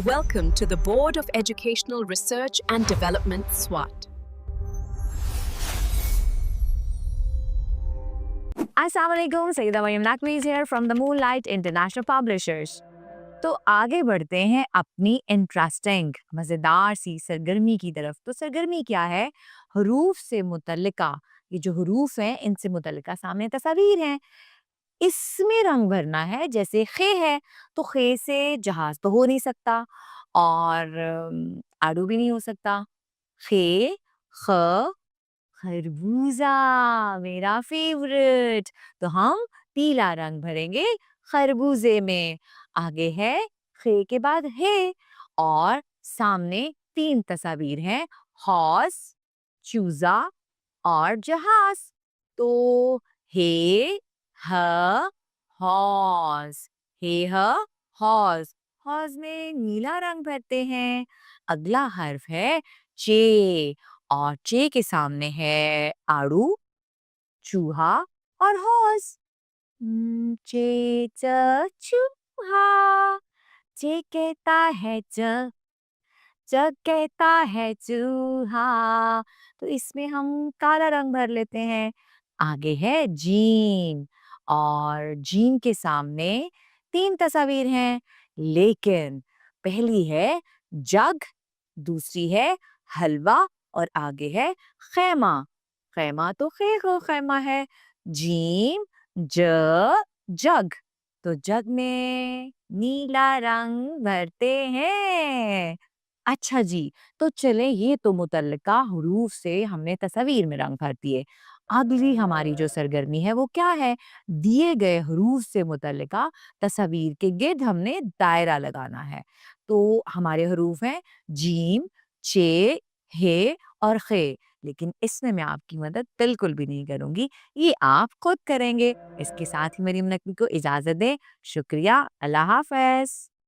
Welcome to the Board of Educational Research and Development, SWAT. Assalamualaikum, Sayyida Maryam Naqvi is here from the Moonlight International Publishers. तो आगे बढ़ते हैं अपनी interesting मज़ेदार सी सरगर्मी की तरफ। तो सरगर्मी क्या है? हरूफ से मुतल्लिका, ये जो हरूफ हैं इनसे मुतल्लिका सामने तस्वीर हैं। इसमें रंग भरना है। जैसे खे है तो खे से जहाज तो हो नहीं सकता और आड़ू भी नहीं हो सकता। खे, ख, खरबूजा मेरा फेवरेट। तो हम पीला रंग भरेंगे खरबूजे में। आगे है खे के बाद है और सामने तीन तस्वीर हैं, हॉर्स, चूजा और जहाज। तो हे ह हॉर्स, हे ह हॉर्स। हॉर्स में नीला रंग भरते हैं। अगला हर्फ है चे और चे के सामने है आड़ू, चूहा और हॉर्स। चे च चूहा, चे कहता है च, च कहता है चूहा। तो इसमें हम काला रंग भर लेते हैं। आगे है जीम और जीम के सामने तीन तस्वीर हैं, लेकिन पहली है जग, दूसरी है हलवा और आगे है खैमा। खैमा तो खैमा है। जीम ज जग, तो जग में नीला रंग भरते हैं। अच्छा जी, तो चले ये तो मुतल्लिका हुरूफ से हमने तस्वीर में रंग भर दिए। अगली हमारी जो सरगर्मी है वो क्या है? दिए गए हुरूफ से मुतल्लिका तस्वीर के गिर्द हमने दायरा लगाना है। तो हमारे हुरूफ हैं जीम, चे, हे और खे। लेकिन इसमें मैं आपकी मदद बिल्कुल भी नहीं करूंगी, ये आप खुद करेंगे। इसके साथ ही मरीम नकवी को इजाजत दें। शुक्रिया, अल्लाह हाफ़िज़।